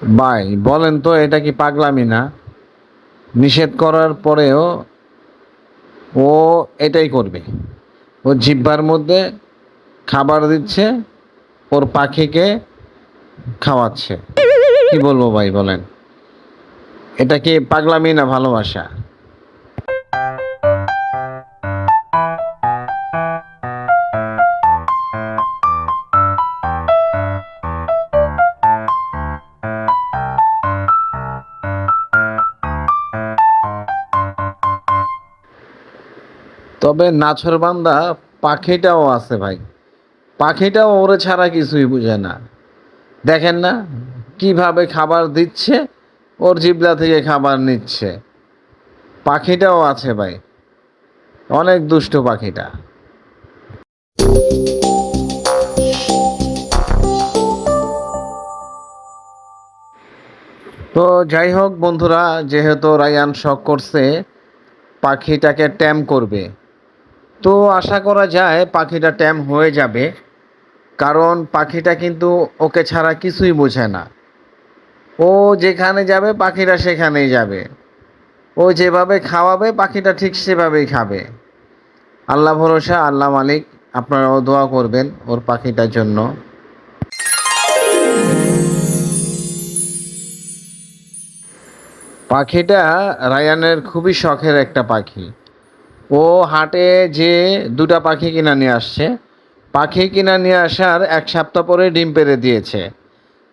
ভাই বলেন তো, এটা কি পাগলামি না? নিষেধ করার পরেও ও এটাই করবে। ও জিহ্বার মধ্যে খাবার দিচ্ছে, ওর পাখিকে খাওয়াচ্ছে। কি বলবো ভাই বলেন? এটা কি পাগলামি না ভালোবাসা? তবে নাছোড়বান্দা পাখিটাও আছে ভাই। পাখিটাও ওরে ছাড়া কিছুই বুঝে না। দেখেন না কিভাবে খাবার দিচ্ছে, ওর জিবলা থেকে খাবার নিচ্ছে। পাখিটাও আছে ভাই, অনেক দুষ্ট পাখিটা। তো যাই হোক বন্ধুরা, যেহেতু রায়ান শখ করছে পাখিটাকে ট্যাম করবে, তো আশা করা যায় পাখিটা ট্যাম হয়ে যাবে। কারণ পাখিটা কিন্তু ওকে ছাড়া কিছুই বোঝে না। ও যেখানে যাবে পাখিটা সেখানেই যাবে। ও যেভাবে খাওয়াবে পাখিটা ঠিক সেভাবেই খাবে। আল্লাহ ভরসা, আল্লাহ মালিক। আপনারাও দোয়া করবেন ওর পাখিটার জন্য। পাখিটা রায়ানের খুবই শখের একটা পাখি। ও হাটে যে দুটা পাখি কিনা নিয়ে আসছে, পাখি কিনা নিয়ে আসার 1 সপ্তাহ পরে ডিম পেড়ে দিয়েছে।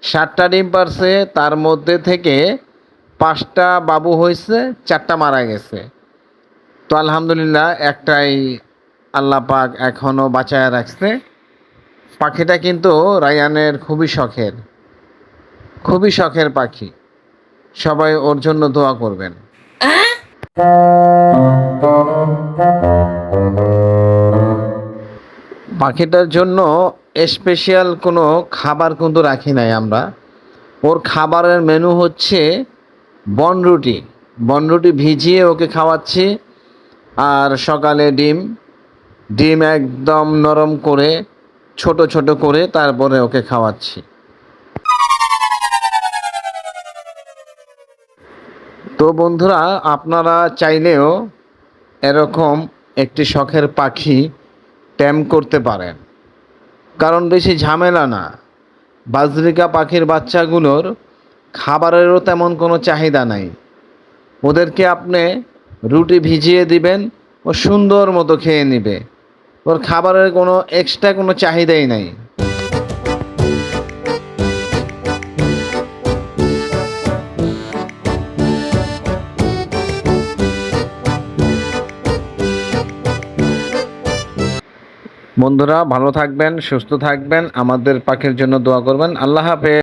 7টা ডিম পারছে, তার মধ্যে থেকে 5টা বাবু হয়েছে, 4টা মারা গেছে। তো আলহামদুলিল্লাহ একটাই আল্লাহ পাক এখনও বাঁচায় রাখছে। পাখিটা কিন্তু রায়ানের খুবই শখের, খুবই শখের পাখি। সবাই ওর জন্য দোয়া করবেন। পাখিটার জন্য স্পেশাল কোনো খাবার কিন্তু রাখি নাই আমরা। ওর খাবারের মেনু হচ্ছে বনরুটি। বনরুটি ভিজিয়ে ওকে খাওয়াচ্ছি, আর সকালে ডিম। ডিম একদম নরম করে ছোট ছোট করে তারপরে ওকে খাওয়াচ্ছি। তো বন্ধুরা, আপনারা চাইলেও এরকম একটি শখের পাখি ট্যাম করতে পারেন। কারণ বেশি ঝামেলা না। বাজরিকা পাখির বাচ্চাগুলোর খাবারেরও তেমন কোনো চাহিদা নাই। ওদেরকে আপনি রুটি ভিজিয়ে দিবেন, ও সুন্দর মতো খেয়ে নেবে। ওর খাবারের কোনো এক্সট্রা কোনো চাহিদাই নাই। বন্ধুরা ভালো থাকবেন, সুস্থ থাকবেন, আমাদের পাখির জন্য দোয়া করবেন। আল্লাহ হাফেজ।